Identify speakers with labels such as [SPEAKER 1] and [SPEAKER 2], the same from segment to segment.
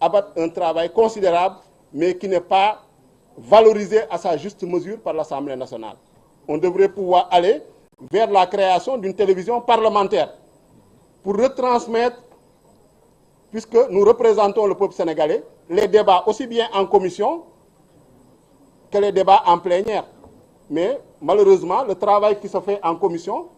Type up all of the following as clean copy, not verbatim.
[SPEAKER 1] abattent un travail considérable, mais qui n'est pas valorisé à sa juste mesure par l'Assemblée nationale. On devrait pouvoir aller vers la création d'une télévision parlementaire pour retransmettre, puisque nous représentons le peuple sénégalais, les débats aussi bien en commission que les débats en plénière. Mais malheureusement, le travail qui se fait en commission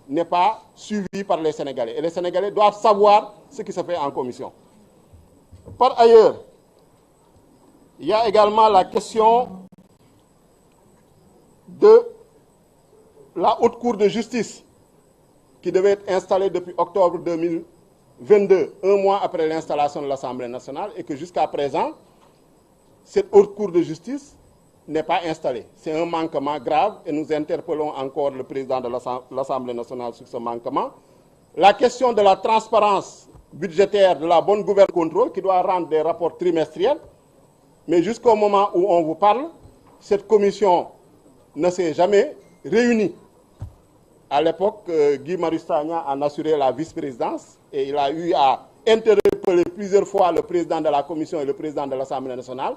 [SPEAKER 1] n'est pas suivi par les Sénégalais. Et les Sénégalais doivent savoir ce qui se fait en commission. Par ailleurs, il y a également la question de la Haute Cour de justice qui devait être installée depuis octobre 2022, un mois après l'installation de l'Assemblée nationale, et que jusqu'à présent, cette Haute Cour de justice n'est pas installée. C'est un manquement grave et nous interpellons encore le président de l'Assemblée nationale sur ce manquement. La question de la transparence budgétaire, de la bonne gouvernance contrôle, qui doit rendre des rapports trimestriels, mais jusqu'au moment où on vous parle, cette commission ne s'est jamais réunie. À l'époque, Guy Marius Sagna en assurait la vice-présidence et il a eu à interpeller plusieurs fois le président de la commission et le président de l'Assemblée nationale.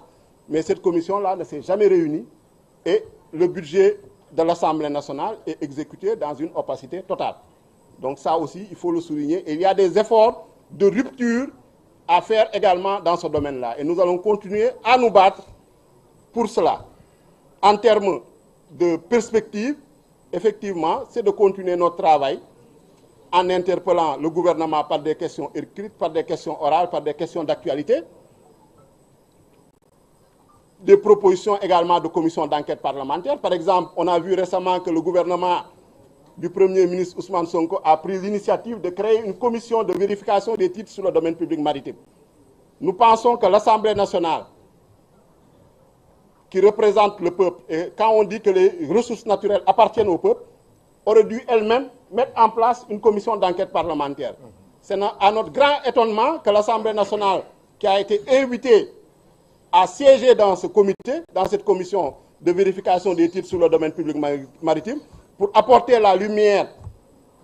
[SPEAKER 1] Mais cette commission-là ne s'est jamais réunie et le budget de l'Assemblée nationale est exécuté dans une opacité totale. Donc ça aussi, il faut le souligner. Et il y a des efforts de rupture à faire également dans ce domaine-là. Et nous allons continuer à nous battre pour cela. En termes de perspective, effectivement, c'est de continuer notre travail en interpellant le gouvernement par des questions écrites, par des questions orales, par des questions d'actualité. Des propositions également de commissions d'enquête parlementaire. Par exemple, on a vu récemment que le gouvernement du Premier ministre Ousmane Sonko a pris l'initiative de créer une commission de vérification des titres sur le domaine public maritime. Nous pensons que l'Assemblée nationale, qui représente le peuple, et quand on dit que les ressources naturelles appartiennent au peuple, aurait dû elle-même mettre en place une commission d'enquête parlementaire. C'est à notre grand étonnement que l'Assemblée nationale, qui a été invitée à siéger dans ce comité, dans cette commission de vérification des titres sur le domaine public maritime, pour apporter la lumière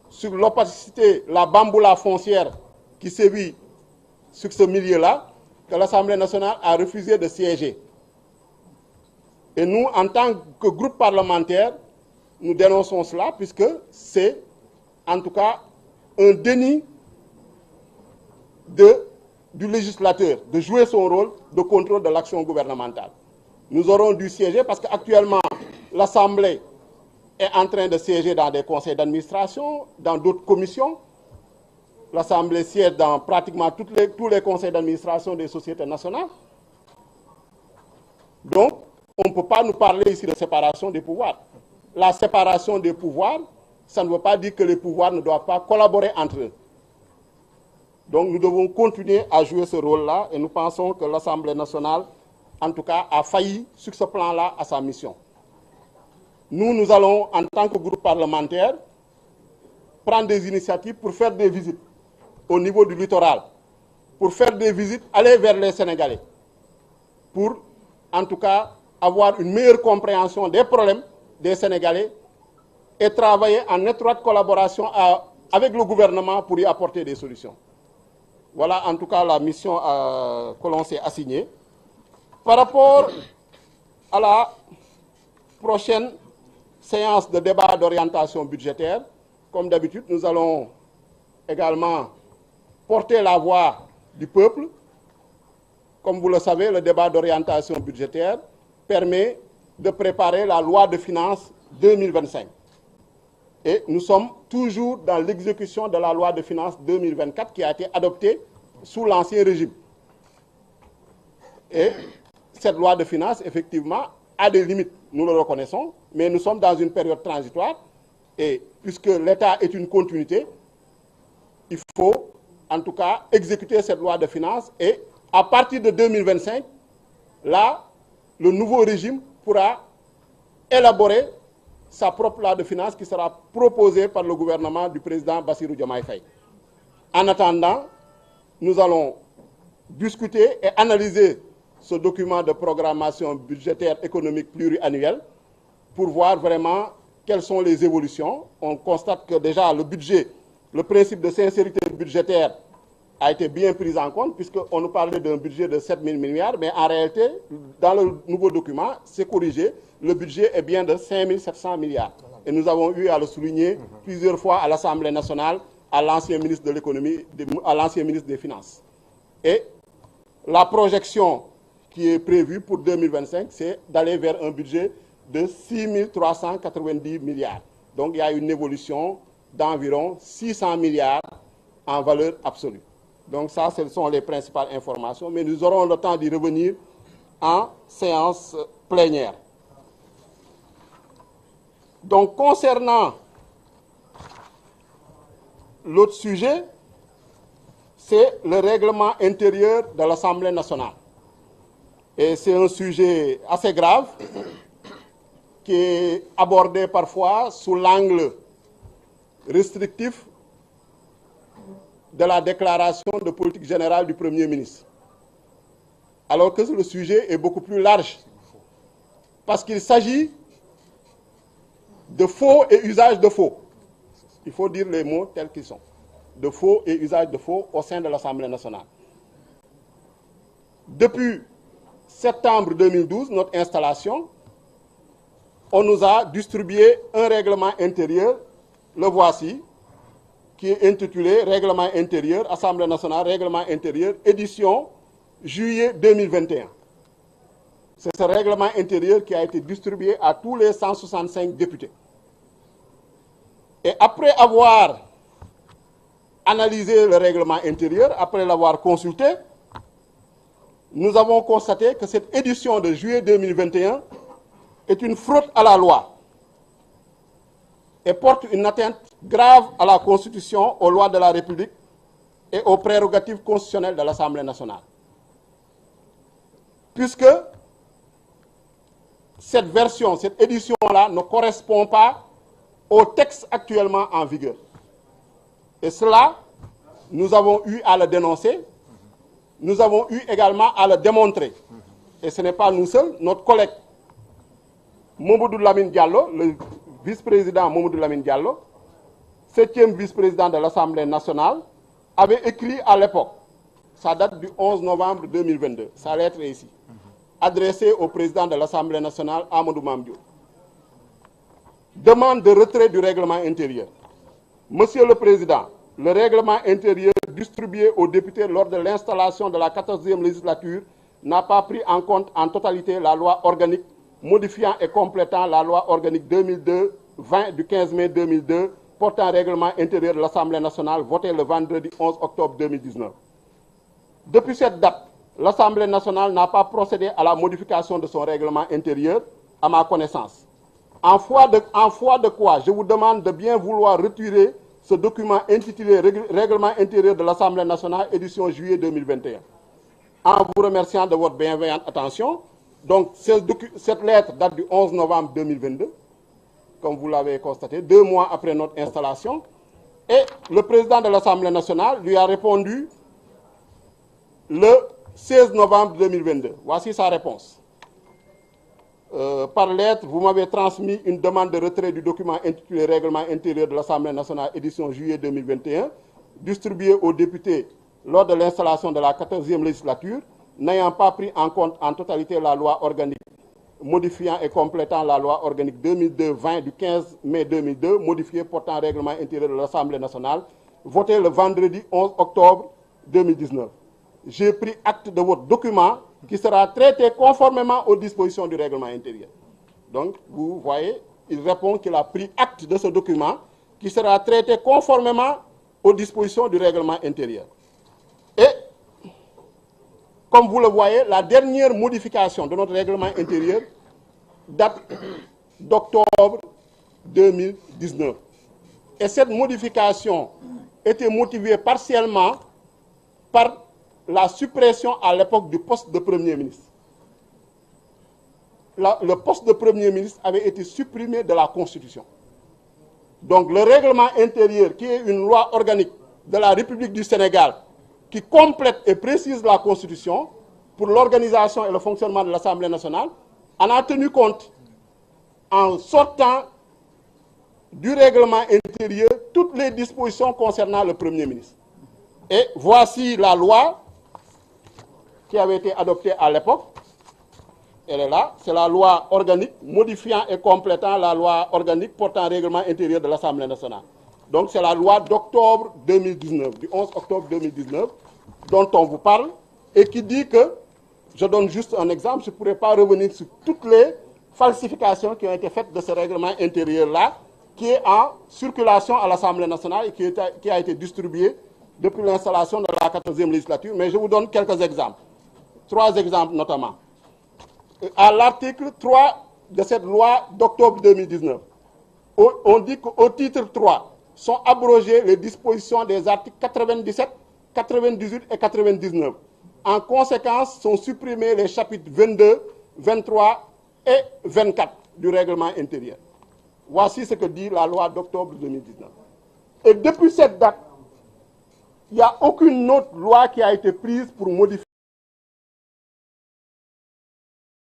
[SPEAKER 1] sur l'opacité, la bamboula foncière qui sévit sur ce milieu-là, que l'Assemblée nationale a refusé de siéger. Et nous, en tant que groupe parlementaire, nous dénonçons cela, puisque c'est, en tout cas, un déni du législateur de jouer son rôle de contrôle de l'action gouvernementale. Nous aurons dû siéger parce qu'actuellement, l'Assemblée est en train de siéger dans des conseils d'administration, dans d'autres commissions. L'Assemblée siège dans pratiquement tous les conseils d'administration des sociétés nationales. Donc, on ne peut pas nous parler ici de séparation des pouvoirs. La séparation des pouvoirs, ça ne veut pas dire que les pouvoirs ne doivent pas collaborer entre eux. Donc nous devons continuer à jouer ce rôle-là et nous pensons que l'Assemblée nationale, en tout cas, a failli sur ce plan-là à sa mission. Nous allons, en tant que groupe parlementaire, prendre des initiatives pour faire des visites au niveau du littoral, pour faire des visites, aller vers les Sénégalais, pour, en tout cas, avoir une meilleure compréhension des problèmes des Sénégalais et travailler en étroite collaboration avec le gouvernement pour y apporter des solutions. Voilà en tout cas la mission que l'on s'est assignée. Par rapport à la prochaine séance de débat d'orientation budgétaire, comme d'habitude, nous allons également porter la voix du peuple. Comme vous le savez, le débat d'orientation budgétaire permet de préparer la loi de finances 2025. Et nous sommes toujours dans l'exécution de la loi de finances 2024 qui a été adoptée sous l'ancien régime. Et cette loi de finances, effectivement, a des limites, nous le reconnaissons, mais nous sommes dans une période transitoire et puisque l'État est une continuité, il faut en tout cas exécuter cette loi de finances et à partir de 2025, là, le nouveau régime pourra élaborer sa propre loi de finances qui sera proposée par le gouvernement du président Bassirou Diomaye Faye. En attendant, nous allons discuter et analyser ce document de programmation budgétaire économique pluriannuel pour voir vraiment quelles sont les évolutions. On constate que déjà le budget, le principe de sincérité budgétaire a été bien pris en compte, puisqu'on nous parlait d'un budget de 7 000 milliards, mais en réalité, dans le nouveau document, c'est corrigé, le budget est bien de 5 700 milliards. Et nous avons eu à le souligner plusieurs fois à l'Assemblée nationale, à l'ancien ministre de l'économie, à l'ancien ministre des Finances. Et la projection qui est prévue pour 2025, c'est d'aller vers un budget de 6 390 milliards. Donc il y a une évolution d'environ 600 milliards en valeur absolue. Donc ça, ce sont les principales informations, mais nous aurons le temps d'y revenir en séance plénière. Donc concernant l'autre sujet, c'est le règlement intérieur de l'Assemblée nationale. Et c'est un sujet assez grave qui est abordé parfois sous l'angle restrictif de la déclaration de politique générale du Premier ministre. Alors que le sujet est beaucoup plus large. Parce qu'il s'agit de faux et usage de faux. Il faut dire les mots tels qu'ils sont. De faux et usage de faux au sein de l'Assemblée nationale. Depuis septembre 2012, notre installation, on nous a distribué un règlement intérieur, le voici, qui est intitulé Règlement intérieur, Assemblée nationale, Règlement intérieur, édition juillet 2021. C'est ce règlement intérieur qui a été distribué à tous les 165 députés. Et après avoir analysé le règlement intérieur, après l'avoir consulté, nous avons constaté que cette édition de juillet 2021 est une fraude à la loi et porte une atteinte grave à la Constitution, aux lois de la République et aux prérogatives constitutionnelles de l'Assemblée nationale. Puisque cette version, cette édition-là ne correspond pas au texte actuellement en vigueur. Et cela, nous avons eu à le dénoncer, nous avons eu également à le démontrer. Et ce n'est pas nous seuls, notre collègue Mamadou Lamine Diallo, le vice-président Mamadou Lamine Diallo, 7e vice-président de l'Assemblée nationale, avait écrit à l'époque, ça date du 11 novembre 2022, sa lettre est ici, adressée au président de l'Assemblée nationale, Amadou Mame Diop. Demande de retrait du règlement intérieur. Monsieur le Président, le règlement intérieur distribué aux députés lors de l'installation de la 14e législature n'a pas pris en compte en totalité la loi organique modifiant et complétant la loi organique 2002-20 du 15 mai 2002 portant règlement intérieur de l'Assemblée nationale votée le vendredi 11 octobre 2019. Depuis cette date, l'Assemblée nationale n'a pas procédé à la modification de son règlement intérieur, à ma connaissance. En foi de quoi, je vous demande de bien vouloir retirer ce document intitulé Règlement intérieur de l'Assemblée nationale, édition juillet 2021. En vous remerciant de votre bienveillante attention, donc cette lettre date du 11 novembre 2022, comme vous l'avez constaté, 2 mois après notre installation, et le président de l'Assemblée nationale lui a répondu le 16 novembre 2022. Voici sa réponse. Par lettre, vous m'avez transmis une demande de retrait du document intitulé Règlement intérieur de l'Assemblée nationale, édition juillet 2021, distribué aux députés lors de l'installation de la 14e législature, n'ayant pas pris en compte en totalité la loi organique modifiant et complétant la loi organique 2002-20 du 15 mai 2002, modifiée portant règlement intérieur de l'Assemblée nationale, votée le vendredi 11 octobre 2019. J'ai pris acte de votre document qui sera traité conformément aux dispositions du règlement intérieur. Donc, vous voyez, il répond qu'il a pris acte de ce document qui sera traité conformément aux dispositions du règlement intérieur. Et, comme vous le voyez, la dernière modification de notre règlement intérieur date d'octobre 2019. Et cette modification était motivée partiellement par la suppression à l'époque du poste de Premier ministre. Le poste de Premier ministre avait été supprimé de la Constitution. Donc le règlement intérieur, qui est une loi organique de la République du Sénégal, qui complète et précise la Constitution pour l'organisation et le fonctionnement de l'Assemblée nationale, en a tenu compte en sortant du règlement intérieur toutes les dispositions concernant le Premier ministre. Et voici la loi qui avait été adoptée à l'époque. Elle est là, c'est la loi organique modifiant et complétant la loi organique portant règlement intérieur de l'Assemblée nationale. Donc c'est la loi d'octobre 2019, du 11 octobre 2019, dont on vous parle, et qui dit que, je donne juste un exemple, je ne pourrais pas revenir sur toutes les falsifications qui ont été faites de ce règlement intérieur-là, qui est en circulation à l'Assemblée nationale et qui a été distribué depuis l'installation de la 14e législature. Mais je vous donne quelques exemples. 3 exemples notamment. À l'article 3 de cette loi d'octobre 2019, on dit qu'au titre 3 sont abrogées les dispositions des articles 97, 98 et 99. En conséquence, sont supprimés les chapitres 22, 23 et 24 du règlement intérieur. Voici ce que dit la loi d'octobre 2019. Et depuis cette date, il n'y a aucune autre loi qui a été prise pour modifier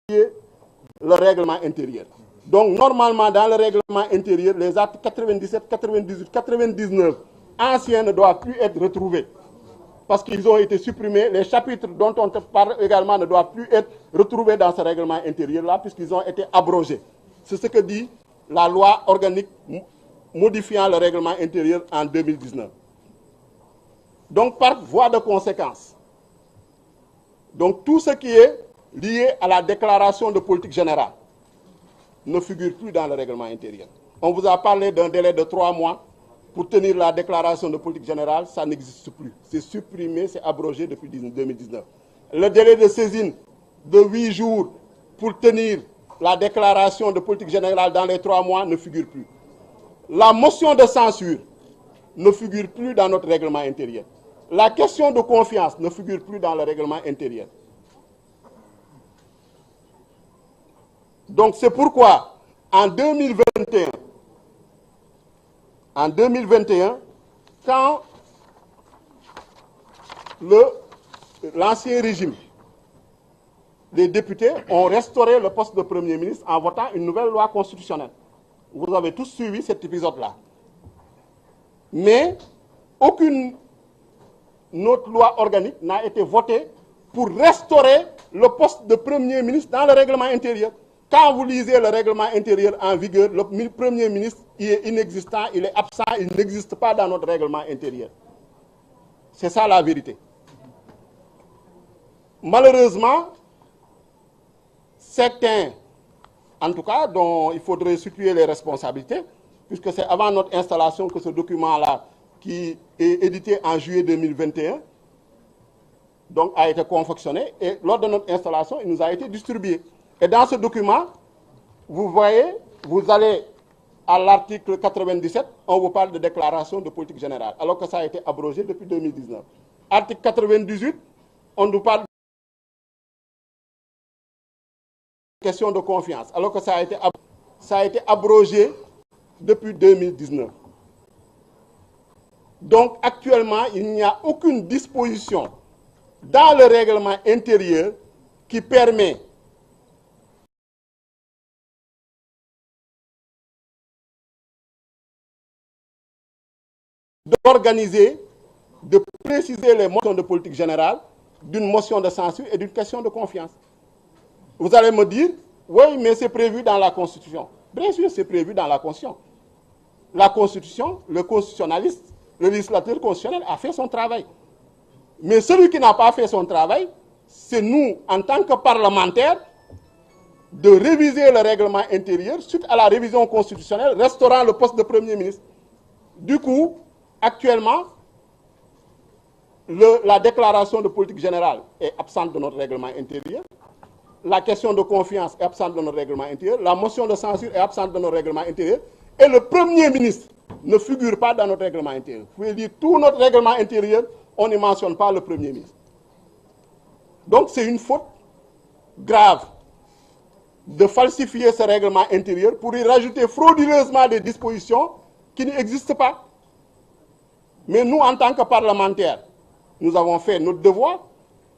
[SPEAKER 1] le règlement intérieur. Donc, normalement, dans le règlement intérieur, les articles 97, 98, 99 anciens ne doivent plus être retrouvés parce qu'ils ont été supprimés. Les chapitres dont on parle également ne doivent plus être retrouvés dans ce règlement intérieur-là puisqu'ils ont été abrogés. C'est ce que dit la loi organique modifiant le règlement intérieur en 2019. Donc, par voie de conséquence, donc tout ce qui est lié à la déclaration de politique générale ne figure plus dans le règlement intérieur. On vous a parlé d'un délai de 3 mois pour tenir la déclaration de politique générale, ça n'existe plus. C'est supprimé, c'est abrogé depuis 2019. Le délai de saisine de 8 jours pour tenir la déclaration de politique générale dans les 3 mois ne figure plus. La motion de censure ne figure plus dans notre règlement intérieur. La question de confiance ne figure plus dans le règlement intérieur. Donc c'est pourquoi en 2021, quand l'ancien régime, les députés ont restauré le poste de Premier ministre en votant une nouvelle loi constitutionnelle. Vous avez tous suivi cet épisode-là. Mais aucune autre loi organique n'a été votée pour restaurer le poste de Premier ministre dans le règlement intérieur. Quand vous lisez le règlement intérieur en vigueur, le Premier ministre il est inexistant, il est absent, il n'existe pas dans notre règlement intérieur. C'est ça la vérité. Malheureusement, certains, en tout cas, dont il faudrait situer les responsabilités, puisque c'est avant notre installation que ce document-là, qui est édité en juillet 2021, donc a été confectionné, et lors de notre installation, il nous a été distribué. Et dans ce document, vous voyez, vous allez à l'article 97, on vous parle de déclaration de politique générale, alors que ça a été abrogé depuis 2019. Article 98, on nous parle de question de confiance, alors que ça a été abrogé depuis 2019. Donc actuellement, il n'y a aucune disposition dans le règlement intérieur qui permet d'organiser, de préciser les motions de politique générale, d'une motion de censure et d'une question de confiance. Vous allez me dire, oui, mais c'est prévu dans la Constitution. Bien sûr, c'est prévu dans la Constitution. La Constitution, le constitutionnaliste, le législateur constitutionnel a fait son travail. Mais celui qui n'a pas fait son travail, c'est nous, en tant que parlementaires, de réviser le règlement intérieur suite à la révision constitutionnelle restaurant le poste de Premier ministre. Du coup, actuellement, la déclaration de politique générale est absente de notre règlement intérieur. La question de confiance est absente de notre règlement intérieur. La motion de censure est absente de notre règlement intérieur. Et le Premier ministre ne figure pas dans notre règlement intérieur. Vous pouvez dire tout notre règlement intérieur, on ne mentionne pas le Premier ministre. Donc c'est une faute grave de falsifier ce règlement intérieur pour y rajouter frauduleusement des dispositions qui n'existent pas. Mais nous, en tant que parlementaires, nous avons fait notre devoir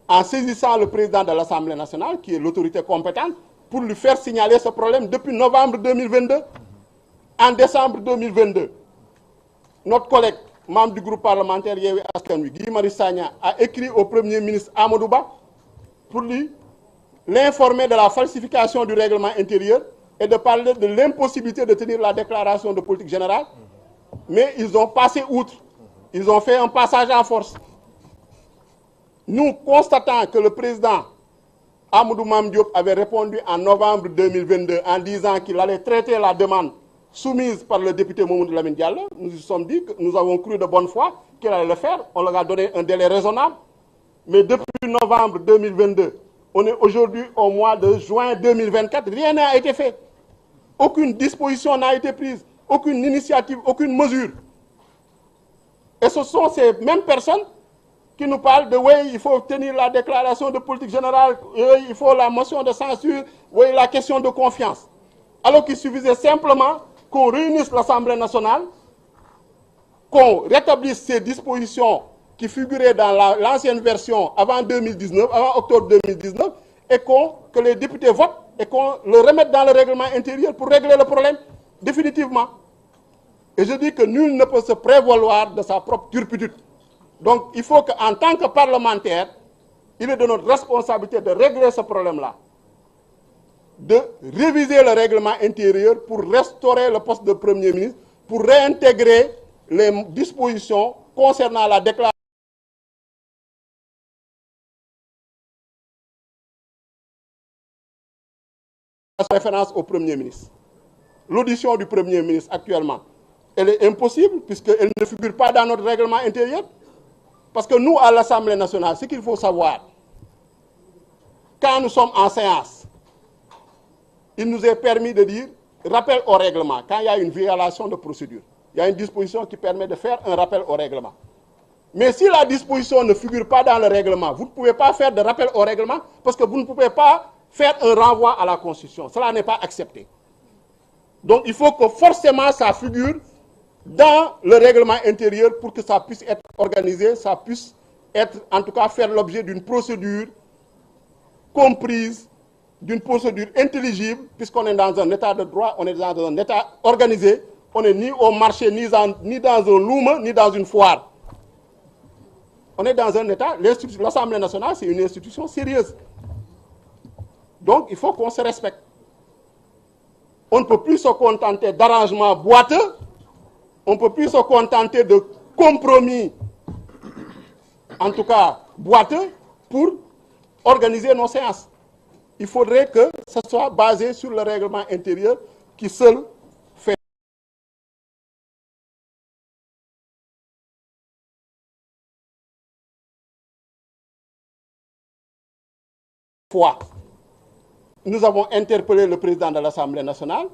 [SPEAKER 1] en saisissant le président de l'Assemblée nationale, qui est l'autorité compétente, pour lui faire signaler ce problème depuis novembre 2022. En décembre 2022, notre collègue, membre du groupe parlementaire Yewwi Askan Wi, Guy Marius Sagna, a écrit au Premier ministre Amadou Ba pour lui l'informer de la falsification du règlement intérieur et de parler de l'impossibilité de tenir la déclaration de politique générale. Mais ils ont passé outre. Ils ont fait un passage en force. Nous constatons que le président Amadou Mame Diop avait répondu en novembre 2022 en disant qu'il allait traiter la demande soumise par le député Mamadou Lamine Diallo. Nous nous sommes dit que nous avons cru de bonne foi qu'il allait le faire. On leur a donné un délai raisonnable. Mais depuis novembre 2022, on est aujourd'hui au mois de juin 2024, rien n'a été fait. Aucune disposition n'a été prise, aucune initiative, aucune mesure. Et ce sont ces mêmes personnes qui nous parlent de oui, il faut tenir la déclaration de politique générale, oui, il faut la motion de censure, oui, la question de confiance. Alors qu'il suffisait simplement qu'on réunisse l'Assemblée nationale, qu'on rétablisse ces dispositions qui figuraient dans l'ancienne version avant 2019, avant octobre 2019, et que les députés votent et qu'on le remette dans le règlement intérieur pour régler le problème définitivement. Et je dis que nul ne peut se prévaloir de sa propre turpitude. Donc il faut qu'en tant que parlementaire, il est de notre responsabilité de régler ce problème-là, de réviser le règlement intérieur pour restaurer le poste de Premier ministre, pour réintégrer les dispositions concernant la déclaration référence au Premier ministre. L'audition du Premier ministre actuellement, elle est impossible puisqu'elle ne figure pas dans notre règlement intérieur. Parce que nous, à l'Assemblée nationale, ce qu'il faut savoir, quand nous sommes en séance, il nous est permis de dire rappel au règlement. Quand il y a une violation de procédure, il y a une disposition qui permet de faire un rappel au règlement. Mais si la disposition ne figure pas dans le règlement, vous ne pouvez pas faire de rappel au règlement parce que vous ne pouvez pas faire un renvoi à la Constitution. Cela n'est pas accepté. Donc il faut que forcément ça figure dans le règlement intérieur pour que ça puisse être organisé, ça puisse être, en tout cas, faire l'objet d'une procédure comprise, d'une procédure intelligible, puisqu'on est dans un état de droit, on est dans un état organisé, on n'est ni au marché, ni dans un loom, ni dans une foire. On est dans un état, l'Assemblée nationale, c'est une institution sérieuse. Donc, il faut qu'on se respecte. On ne peut plus se contenter d'arrangements boiteux, on ne peut plus se contenter de compromis, en tout cas boiteux, pour organiser nos séances. Il faudrait que ce soit basé sur le règlement intérieur qui seul fait. Nous avons interpellé le président de l'Assemblée nationale.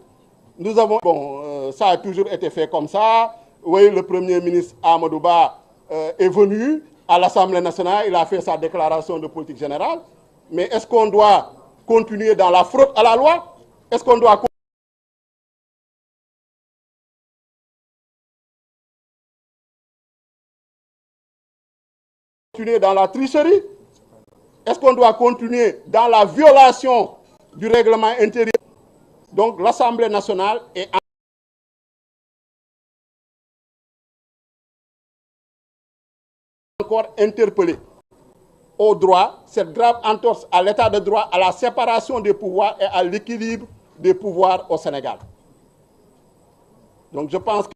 [SPEAKER 1] Nous avons, ça a toujours été fait comme ça. Oui, le Premier ministre Amadou Ba est venu à l'Assemblée nationale, il a fait sa déclaration de politique générale. Mais est-ce qu'on doit continuer dans la fraude à la loi? Est-ce qu'on doit continuer dans la tricherie? Est-ce qu'on doit continuer dans la violation du règlement intérieur? Donc l'Assemblée nationale est encore interpellée au droit, cette grave entorse à l'état de droit, à la séparation des pouvoirs et à l'équilibre des pouvoirs au Sénégal. Donc je pense que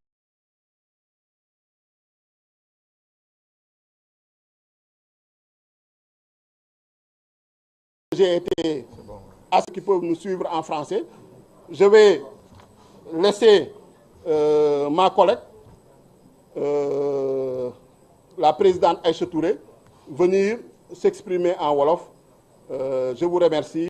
[SPEAKER 1] j'ai été à ceux qui peuvent nous suivre en français. Je vais laisser ma collègue, la présidente Aïcha Touré, venir s'exprimer en Wolof. Je vous remercie.